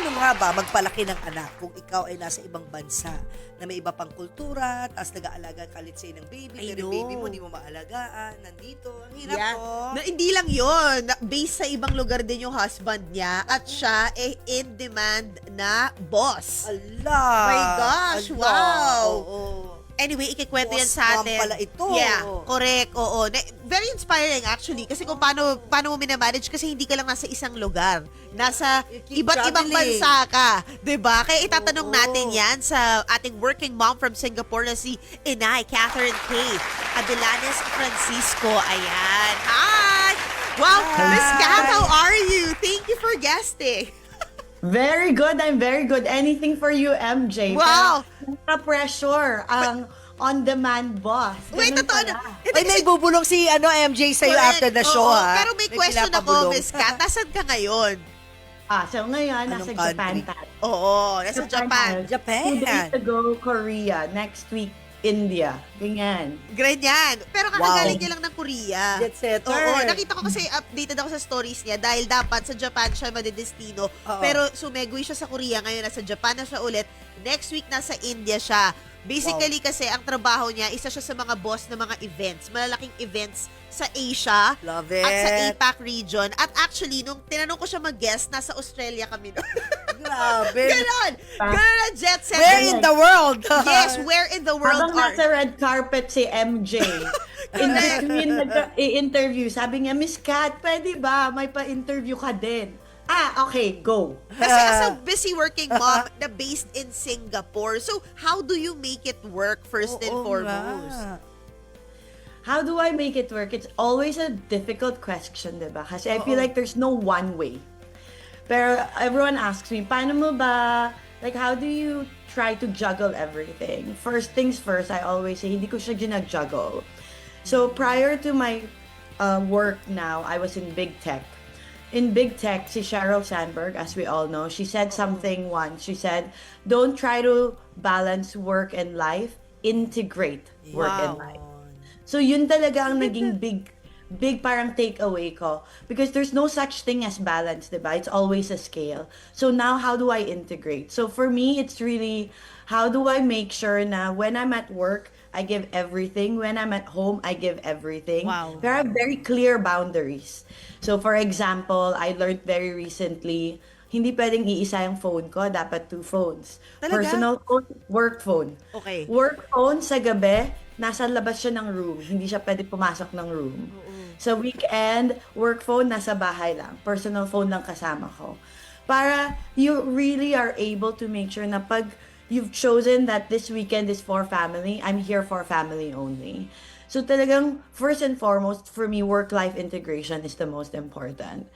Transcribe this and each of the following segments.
paano nga ba magpalaki ng anak kung ikaw ay nasa ibang bansa na may iba pang kultura, tapos nag-aalaga ka, let's say, ng baby, I pero yung baby know. mo di mo maalagaan, nandito. Ang hirap Yeah. po. Na, hindi lang yun. Based sa ibang lugar din yung husband niya at siya eh in demand na boss. Ala! My gosh, Ala, wow. Oo. Anyway, ikikwento yan Boss sa mom atin. pala ito. Yeah, correct. Oo. Very inspiring actually kasi kung paano mo minamanage kasi hindi ka lang nasa isang lugar. Nasa You keep iba't ibang traveling. bansa ka. 'Di ba? Kaya itatanong Oo. natin yan sa ating working mom from Singapore na si Inay Catherine K. Adellanes Francisco. Ayan. Hi! Wow, Hi. Miss Kat, how are you? Thank you for guesting. Very good. I'm very good. Anything for you, MJ. Wow. Pressure ang on-demand boss. Wait, Ganun totoo pala. na. Ay, may bubulong si MJ sa'yo Correct. after the show, Oo, ha? Pero may question ako, pinapabulong. Miss Kat. Nasaan ka ngayon? So ngayon, Anong nasa country? Japan tayo. Oo, nasa Japan. tayo. Japan. 2 days ago, Korea. Next week, India. Ganyan. Ganyan. Pero kakagaling niya lang ng Korea. Jet setter. Oo, nakita ko kasi updated ako sa stories niya dahil dapat sa Japan siya madedestino. Oo. Pero sumegoy siya sa Korea, ngayon nasa Japan na siya ulit. Next week nasa India siya. Basically kasi ang trabaho niya, isa siya sa mga boss ng mga events, malalaking events sa Asia. Love At sa it. APAC region. At actually, nung tinanong ko siya mag-guest, nasa Australia kami noon. Grabe. Ganon! Ganon ang jet set. Where in the world? Yes, where in the world Habang are... nasa red carpet si MJ, in between nag-interview, sabi niya, Miss Kat, pwede ba? May pa-interview ka din. Okay, go. Kasi as a busy working mom na based in Singapore, so how do you make it work first and Oo foremost? nga. How do I make it work? It's always a difficult question, diba? Kasi I feel Oo. like there's no one way. Pero everyone asks me, paano mo ba, like, how do you try to juggle everything? First things first, I always say, hindi ko siya ginag-juggle. So prior to my work now, I was in big tech. In big tech, si Sheryl Sandberg, as we all know, she said something once. She said, don't try to balance work and life, integrate work and life. So yun talaga ang naging big parang takeaway ko. Because there's no such thing as balance, diba? It's always a scale. So now, how do I integrate? So for me, it's really, how do I make sure na when I'm at work, I give everything. When I'm at home, I give everything. Wow. There are very clear boundaries. So for example, I learned very recently, hindi pwedeng iisa yung phone ko, dapat 2 phones. Talaga? Personal phone, work phone. Okay. Work phone sa gabi, nasa labas siya ng room. Hindi siya pwede pumasok ng room. Sa weekend, work phone, nasa bahay lang. Personal phone lang kasama ko. Para you really are able to make sure na pag you've chosen that this weekend is for family, I'm here for family only. So talagang, first and foremost, for me, work-life integration is the most important.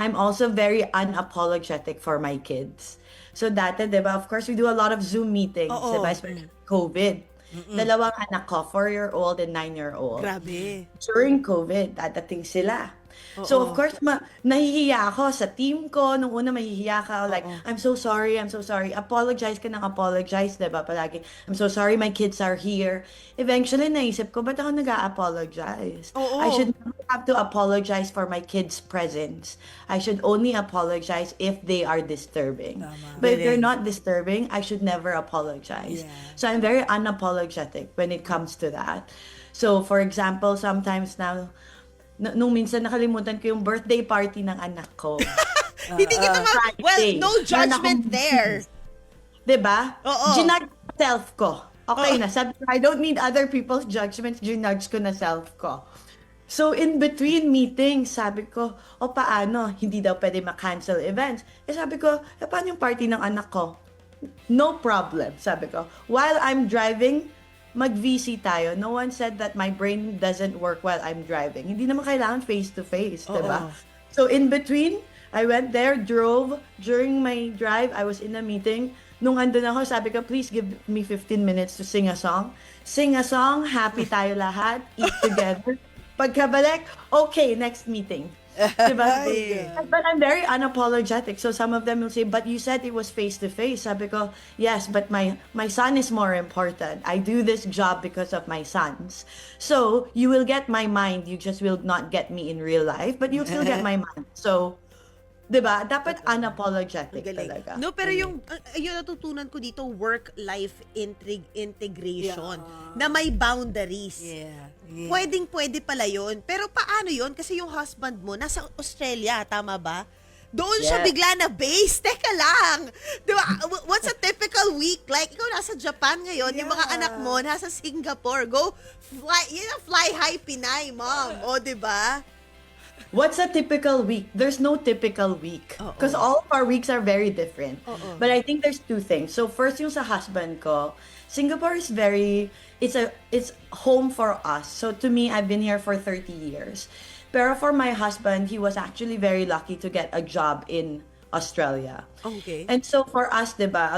I'm also very unapologetic for my kids. So dati, diba, of course, we do a lot of Zoom meetings, Oo. diba, especially COVID. Dalawang anak ko, 4-year-old and 9-year-old. Grabe. During COVID, dadating sila. So of course, nahihiya ako sa team ko. Nung una, mahihiya ka. Like, I'm so sorry. Apologize ka ng apologize, diba? Palagi, I'm so sorry, my kids are here. Eventually, naisip ko, ba't ako nag-a-apologize? Oo. I should not have to apologize for my kids' presence. I should only apologize if they are disturbing. Tama. But if they're Galing. not disturbing, I should never apologize. Yeah. So I'm very unapologetic when it comes to that. So for example, sometimes now, nung minsan nakalimutan ko yung birthday party ng anak ko. Hindi kita well, Friday. no judgment Meron akong- there. 'Di ba? Oo. Ginudge ko self ko. Okay na. Sabi ko, I don't need other people's judgments. Ginudge ko na self ko. So, in between meetings, sabi ko, paano? Hindi daw pwede ma-cancel events. Sabi ko, paano yung party ng anak ko? No problem, sabi ko. While I'm driving, mag-VC tayo. No one said that my brain doesn't work while I'm driving. Hindi naman kailangan face-to-face, diba? So, in between, I went there, drove. During my drive, I was in a meeting. Nung andun ako, sabi ko, please give me 15 minutes to sing a song. Sing a song, happy tayo lahat, eat together. Pagkabalik, okay, next meeting. Diba? But I'm very unapologetic. So some of them will say, but you said it was face-to-face. Sabi ko, yes, but my son is more important. I do this job because of my sons. So you will get my mind. You just will not get me in real life, but you'll still get my mind. So 'Diba? Dapat Ang unapologetic galing. talaga. No, pero yung natutunan ko dito, work-life integration Yeah. na may boundaries. Yeah. Yeah. Pwedeng-pwede pala yun. Pero paano yun? Kasi yung husband mo, nasa Australia, tama ba? Doon siya Yes. bigla na base. Teka lang. Di ba? What's a typical week? Like, ikaw nasa Japan ngayon, yung mga Yeah. anak mo nasa Singapore. Go, fly high Pinay, mom. O, di ba? What's a typical week? There's no typical week. Oo. Because all of our weeks are very different. Oo. But I think there's two things. So first yung sa husband ko, Singapore is it's home for us. So to me, I've been here for 30 years. Pero for my husband, he was actually very lucky to get a job in Australia. Okay. And so for us, 'di ba,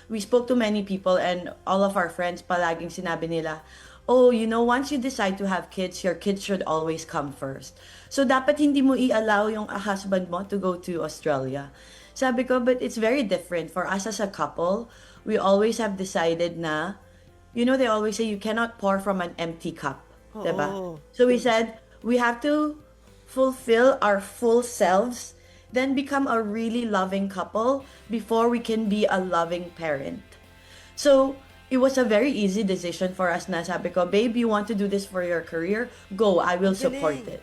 we spoke to many people and all of our friends palaging sinabi nila, "Oh, once you decide to have kids, your kids should always come first." So dapat hindi mo i-allow yung husband mo to go to Australia. Sabi ko, but it's very different for us as a couple. We always have decided na, they always say you cannot pour from an empty cup, 'di ba? Oo. So we said we have to fulfill our full selves, then become a really loving couple before we can be a loving parent. So, it was a very easy decision for us na sabi ko, babe, you want to do this for your career? Go, I will support Galing. it.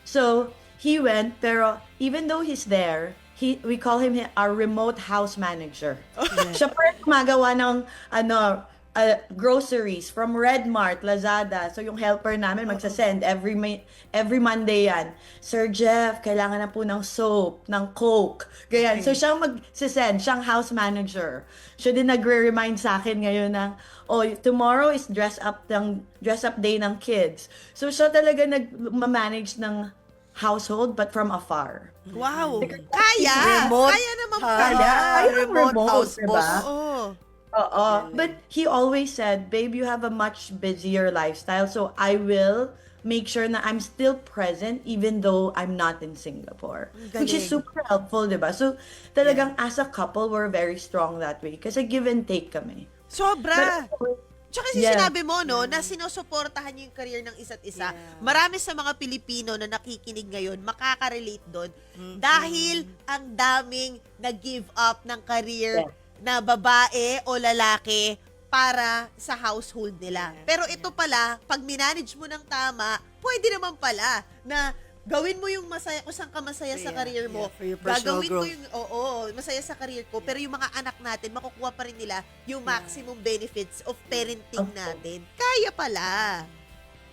So, he went, pero even though he's there, we call him our remote house manager. Siya pa rin gumagawa ng, groceries from Red Mart, Lazada. So yung helper namin magsasend every Monday yan. Sir Jeff, kailangan na po ng soap, ng Coke. Ganyan. So siyang magsasend, siyang house manager. Siya din nagre-remind sa akin ngayon ng, tomorrow is dress up day ng kids. So siya talaga nag-manage ng household but from afar. Wow. Kaya. Remote. Kaya naman Ha? pala. Remote house diba? boss. Oo. Oo. But he always said, babe, you have a much busier lifestyle, so I will make sure na I'm still present even though I'm not in Singapore. Which is Galing. super helpful, diba? So, talagang as a couple, we're very strong that way. Kasi give and take kami. Sobra. Tsaka Yeah. sinabi mo, no, na sinusuportahan niyo yung career ng isa't isa. Yeah. Marami sa mga Pilipino na nakikinig ngayon, makaka-relate doon. Dahil ang daming nag-give up ng career na babae o lalaki para sa household nila. Pero ito pala, pag minanage mo ng tama, pwede naman pala na gawin mo yung masaya, kung saan ka masaya sa Yeah, career mo. yeah, for your personal Gagawin growth. mo yung, masaya sa career ko. Pero yung mga anak natin, makukuha pa rin nila yung maximum benefits of parenting natin. Kaya pala.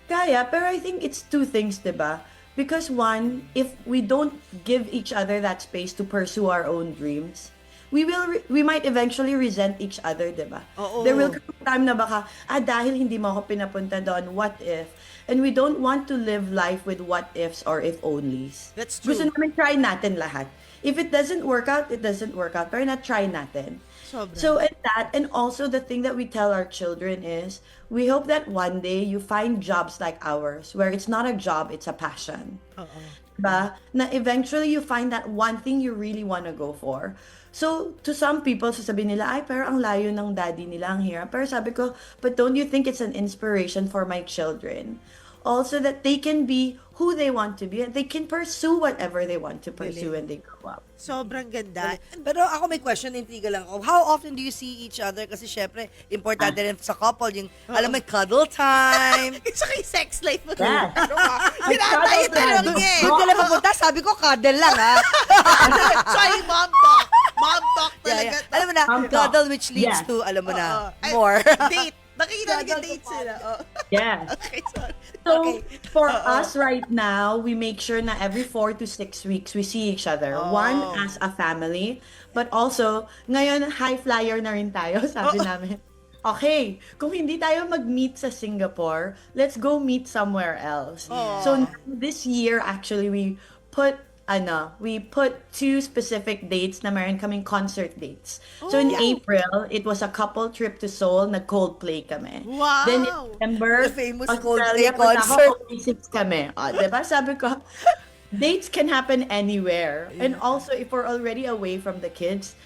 Kaya, pero I think it's two things, diba? Because one, if we don't give each other that space to pursue our own dreams, we might eventually resent each other, diba? Oo. There will come a time na baka, dahil hindi mo ako pinapunta doon, what if? And we don't want to live life with what ifs or if onlys. That's true. Gusto namin try natin lahat. If it doesn't work out, it doesn't work out. Pero na-try natin. Sobra. So, and also the thing that we tell our children is, we hope that one day you find jobs like ours, where it's not a job, it's a passion. Oo. Diba? Na eventually you find that one thing you really want to go for. So, to some people, sasabihin nila, pero ang layo ng daddy nila, ang hirap. Pero sabi ko, but don't you think it's an inspiration for my children? Also, that they can be who they want to be and they can pursue whatever they want to pursue when they grow up. Sobrang ganda. Pero ako may question, intriga lang ako. How often do you see each other? Kasi syempre, importante rin sa couple, yung, alam mo, cuddle time. Isa kay sex life mo. Yeah. Ano ka? Tinatay tanong niya eh. Doon ka lang papunta, sabi ko, cuddle lang, ha? Sorry, mom talk. Mom talk talaga. Alam mo na, Mom talk. cuddle which leads Yeah. to, alam mo na, Oo. Ay, more. Date. Nakikita nag-date sila. Oh. Yeah. Okay, sorry. So, Okay. for us right now, we make sure na every 4 to 6 weeks, we see each other. One, as a family. But also, ngayon, high flyer na rin tayo, sabi namin. Okay, kung hindi tayo mag-meet sa Singapore, let's go meet somewhere else. So, this year, actually, we put 2 specific dates na meron kaming concert dates. So in April, it was a couple trip to Seoul, nag-Coldplay kami. Wow! Then in September, The famous Australia, Coldplay punta ako, concert. Oasis kami. Diba? Sabi ko, dates can happen anywhere. And also, if we're already away from the kids,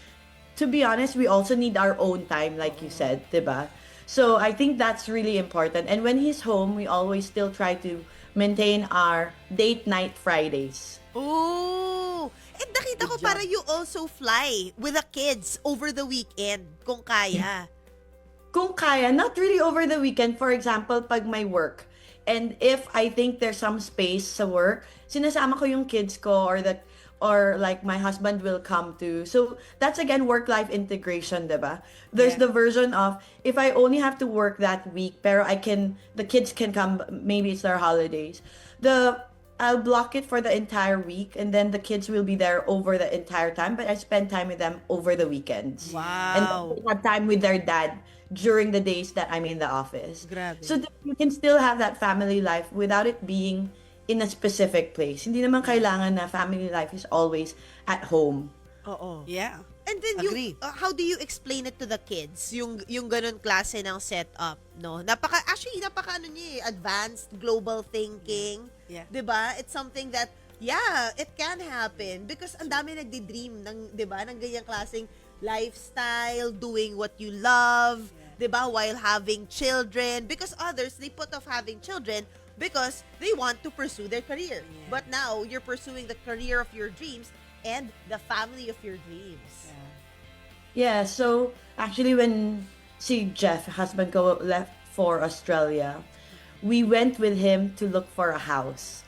to be honest, we also need our own time, like you said, diba? So I think that's really important. And when he's home, we always still try to maintain our date night Fridays. Oh! And nakita ko Good job. para you also fly with the kids over the weekend kung kaya. Kung kaya, not really over the weekend. For example, pag may work. And if I think there's some space sa work, sinasama ko yung kids ko or like my husband will come too. So that's again work-life integration, diba? There's Yeah. the version of if I only have to work that week, pero the kids can come, maybe it's their holidays. I'll block it for the entire week and then the kids will be there over the entire time, but I spend time with them over the weekends. And Wow. they have time with their dad during the days that I'm in the office. Grabe. So that you can still have that family life without it being in a specific place. Hindi naman kailangan na family life is always at home. Oo. Yeah. And then Agree. how do you explain it to the kids? Yung ganun klase ng setup, no? Napaka ano niya, advanced global thinking. Yeah. 'Di ba? It's something that it can happen because ang dami nagdi-dream ng, 'di ba, ng ganyang klaseng lifestyle, doing what you love, 'di ba, while having children because others they put off having children because they want to pursue their career. Yeah. But now you're pursuing the career of your dreams and the family of your dreams. Yeah, so actually when si Jeff, husband ko, left for Australia, we went with him to look for a house.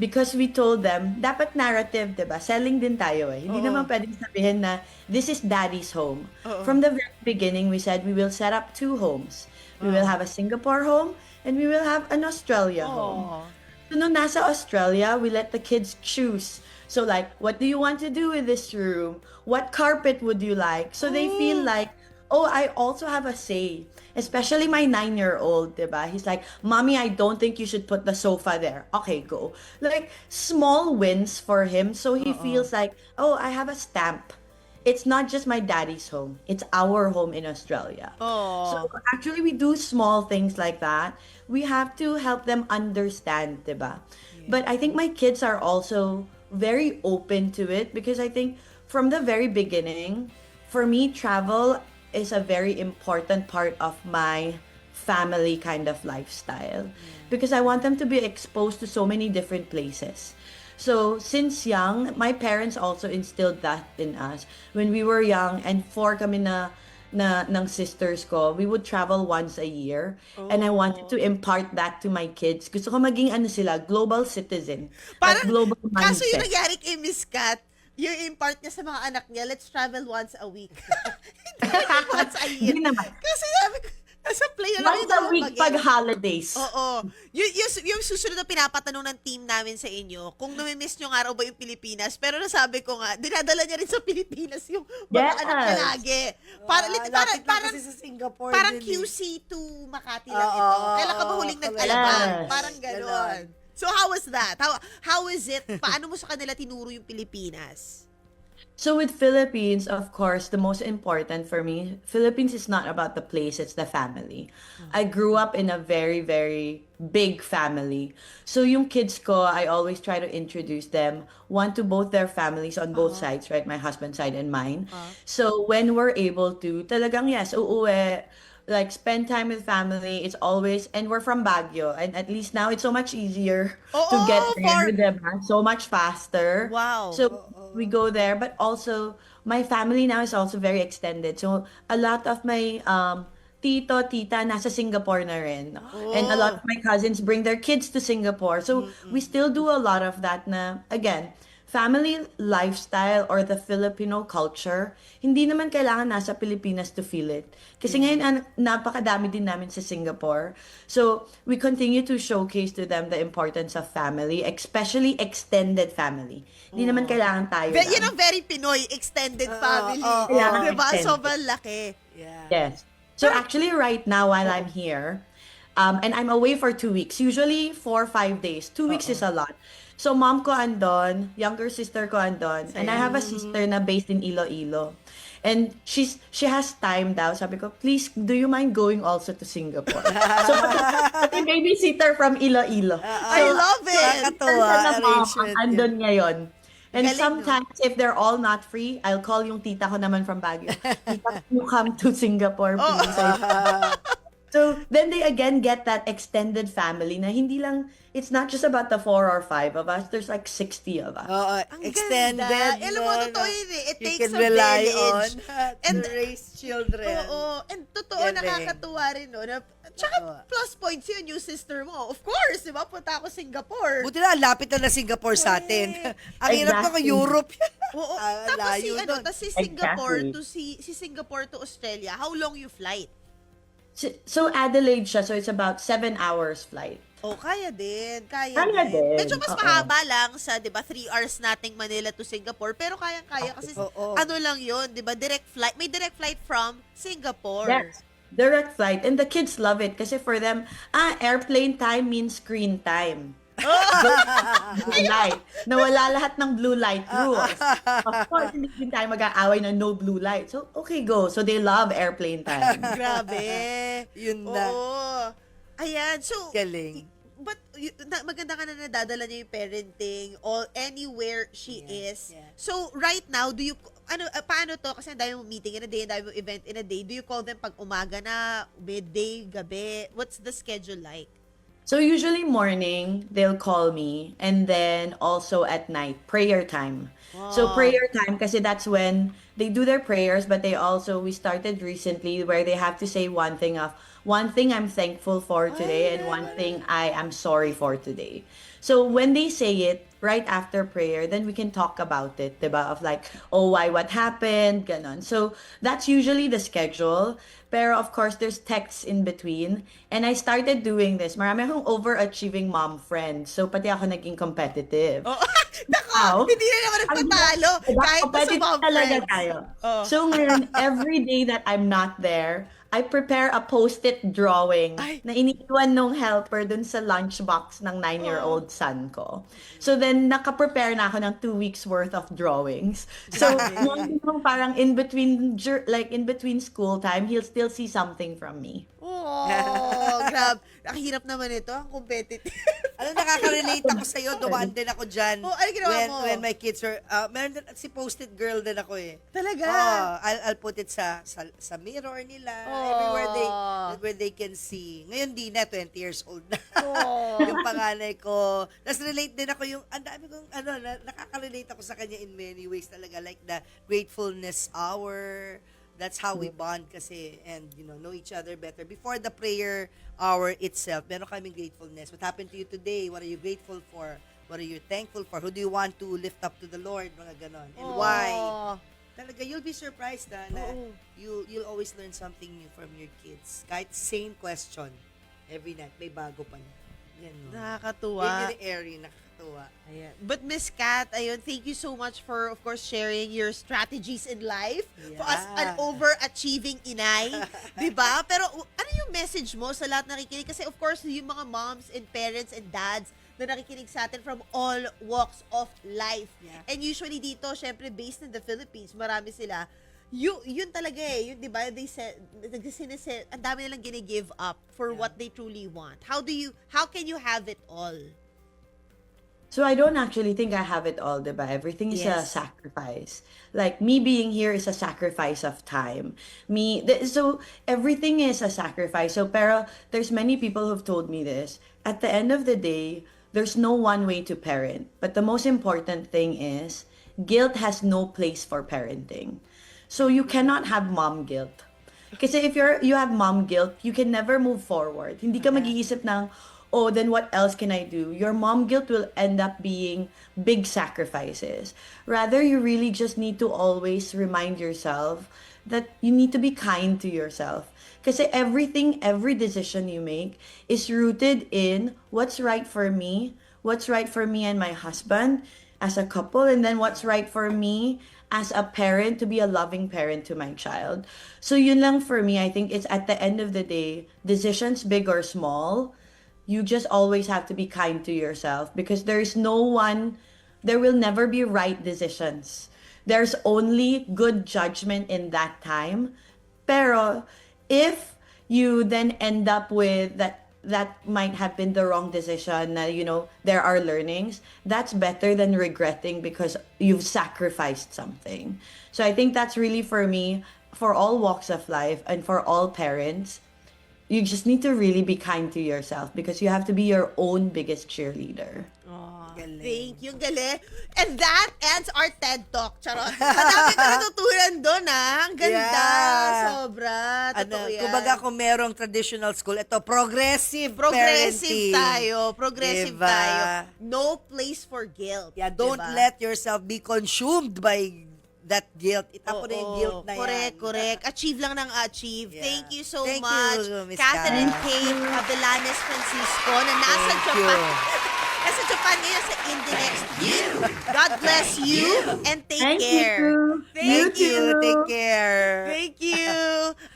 Because we told them, dapat narrative, diba? Selling din tayo eh. Hindi Oo. naman pwedeng sabihin na, this is daddy's home. Oo. From the very beginning, we said we will set up 2 homes. We will have a Singapore home and we will have an Australia home. So nung nasa Australia, we let the kids choose. So like, what do you want to do with this room? What carpet would you like? So they feel like, oh, I also have a say. Especially my 9-year-old, diba? He's like, Mommy, I don't think you should put the sofa there. Okay, go. Like, small wins for him. So he feels like, oh, I have a stamp. It's not just my daddy's home. It's our home in Australia. Oh. So actually, we do small things like that. We have to help them understand, diba? But I think my kids are also very open to it because I think from the very beginning, for me, travel is a very important part of my family kind of lifestyle because I want them to be exposed to so many different places. So since young, my parents also instilled that in us. When we were young and 4 kami ng sisters ko, we would travel once a year. And I wanted to impart that to my kids. Gusto ko maging sila, global citizen. Like Parang, global kaso yung mindset. nangyari kay Miss Kat, yung impart niya sa mga anak niya, let's travel once a week. Hindi once a year. Hindi naman. Kasi sabi ko, nasa play na lang Once a week pag holidays. Oo. Yung susunod na pinapatanong ng team namin sa inyo, kung namimiss nyo nga raw ba yung Pilipinas, pero nasabi ko nga, dinadala niya rin sa Pilipinas yung mga Yes. anak niya lagi. Para, Lapit lang parang, kasi sa Singapore parang din eh. QC to Makati lang Oo, ito. oo, Kailan ka ba oo, huling correct. nag-alabang? Yes. Parang gano'n. So how was that? How is it? Paano mo sa kanila tinuro yung Pilipinas? So with Philippines, of course, the most important for me, Philippines is not about the place, it's the family. I grew up in a very, very big family. So yung kids ko, I always try to introduce them, one to both their families on both sides, right? My husband's side and mine. So when we're able to, talagang yes, uuwi, like spend time with family. It's always, and we're from Baguio, and at least now it's so much easier to Oo, get for- there, diba? So much faster. Wow. So we go there, but also my family now is also very extended. So a lot of my tito, tita nasa Singapore na rin. And a lot of my cousins bring their kids to Singapore. So we still do a lot of that na, again, family lifestyle or the Filipino culture, hindi naman kailangan nasa Pilipinas to feel it. Kasi ngayon, napakadami din namin sa Singapore. So, we continue to showcase to them the importance of family, especially extended family. Hindi naman kailangan tayo lang. Yan ang very Pinoy, extended family. Kailangan Diba? extended. Sobrang laki. Yeah. Yes. So actually right now while I'm here, and I'm away for 2 weeks, usually 4 or 5 days. 2 weeks is a lot. So mom ko andon, younger sister ko andon, and I have a sister na based in Iloilo. And she has time daw. Sabi ko, please, do you mind going also to Singapore? So, pati babysitter from Iloilo. I love it. Nakakatuwa, Person na mom ang arrangement. andon ngayon. And Galing, no? sometimes, if they're all not free, I'll call yung tita ko naman from Baguio. Tita, can you come to Singapore, please? So then they again get that extended family na hindi lang, it's not just about the 4 or 5 of us, there's like 60 of us. Oo, Ang extended. ganda. Alam mo, no, totoo no. yun eh. It You takes can a rely village. on And- to raise children. Oo. And totoo, Galing. nakakatuwa rin, no? Tsaka Oo. plus points yun, yung sister mo. Of course, di ba? Punta ako Singapore. Buti na, ang lapit na Singapore sa atin. Correct. Ang hirap na Exactly. Europe. Oo. Ah, Tapos layo nun. tapos si Singapore Exactly. to si Singapore to Australia, how long you flight? So Adelaide siya, so it's about 7 hours flight. Oh, kaya din. Kaya Kaya din. Medyo mas Oo. mahaba lang sa, di ba, 3 hours nating Manila to Singapore. Pero kayang-kaya kasi Oo. ano lang yun, di ba? Direct flight. May direct flight from Singapore. Yes. Direct flight. And the kids love it kasi for them, airplane time means screen time. Blue light. Nawala lahat ng blue light rules. Of course, hindi din tayo mag-aaway na no blue light. So, okay, go. So, they love airplane time. Grabe. Yun na. Oo. Ayan. So, Galing. but maganda ka na nadadala niya yung parenting all anywhere she is. Yeah, yeah. So, right now, do you, paano to? Kasi ang dami mong meeting in a day, ang dami mong event in a day. Do you call them pag umaga na, midday, gabi? What's the schedule like? So, usually morning, they'll call me. And then also at night, prayer time. So, Wow. prayer time kasi that's when they do their prayers, but we started recently where they have to say one thing I'm thankful for today and one thing I am sorry for today. So when they say it right after prayer, then we can talk about it, diba? Of like, oh, why, what happened, ganon. So that's usually the schedule. Pero of course, there's texts in between. And I started doing this. Marami akong overachieving mom friends. So pati ako naging competitive. Oh, nako, Wow. hindi na naman nagpatalo. Diba? Kahit sa Competitive mom talaga friends. tayo. Oh. So ngayon, every day that I'm not there, I prepare a post-it drawing Ay. na iniwan nung helper dun sa lunchbox ng 9-year-old son ko. So then, nakaprepare na ako ng 2 weeks worth of drawings. So, yung parang in between school time, he'll still see something from me. Oh, grab. Ang hirap naman ito, ang competitive. Alam, nakaka-relate ako sa'yo. Dumaan din ako dyan. Oh, ano ginawa mo? When my kids were, meron din, si post-it girl din ako eh. Talaga? I'll put it sa mirror nila. Oh. Where they can see. Ngayon di na, 20 years old na. Oh. Yung panganay ko. Tapos relate din ako yung, ang dami kong, nakaka-relate ako sa kanya in many ways talaga. Like the gratefulness hour. That's how we bond kasi and know each other better. Before the prayer hour itself, meron kaming gratefulness. What happened to you today? What are you grateful for? What are you thankful for? Who do you want to lift up to the Lord? Mga ganon. And why? Oh. Talaga, you'll be surprised na Oo. you'll always learn something new from your kids. Kahit same question, every night, may bago pa na. Ganun. Nakakatuwa. Yun yung airy, nakakatuwa. Ayan. But Miss Kat, ayun, thank you so much for, of course, sharing your strategies in life. Yeah. For us, an overachieving inay. Diba? Pero ano yung message mo sa lahat nakikinig? Kasi of course, yung mga moms and parents and dads na nakikinig sa atin from all walks of life. Yeah. And usually dito, syempre, based in the Philippines, marami sila. Yun talaga eh. Yun, di ba? They said, ang dami nilang gini-give up for Yeah. what they truly want. How can you have it all? So I don't actually think I have it all, diba? Everything is a Yes. sacrifice. Like me being here is a sacrifice of time. So everything is a sacrifice. So pero there's many people who've told me this. At the end of the day, there's no one way to parent. But the most important thing is guilt has no place for parenting. So you cannot have mom guilt. Kasi if you have mom guilt, you can never move forward. Hindi ka mag-iisip ng, oh, then what else can I do? Your mom guilt will end up being big sacrifices. Rather, you really just need to always remind yourself that you need to be kind to yourself. Kasi every decision you make is rooted in what's right for me and my husband as a couple, and then what's right for me as a parent to be a loving parent to my child. So yun lang for me. I think it's at the end of the day, decisions big or small, you just always have to be kind to yourself because there will never be right decisions. There's only good judgment in that time. Pero if you then end up with that might have been the wrong decision, there are learnings, that's better than regretting because you've sacrificed something. So I think that's really for me, for all walks of life and for all parents, you just need to really be kind to yourself because you have to be your own biggest cheerleader. Oh, Galing. thank you, galing. And that ends our TED Talk. Charot. Madami ko natutunan doon, ha? Ang ganda. Yeah. Sobra. Totoo yan. Kumbaga kung merong traditional school, ito, progressive Progressive parenting. tayo. Progressive Diba? tayo. No place for guilt. Yeah, don't diba? let yourself be consumed by that guilt. Itapo na yung Oo, guilt na correct, yan. correct. Achieve lang ng achieve. Yeah. Thank you so Thank much. you, Miss Catherine Cara. Kate Abellanes Francisco na nasa Thank Japan. you. Nasa Japan ngayon sa Indie Next Year. God bless you and take Thank care. you. Thank you. too. Take care. Thank you.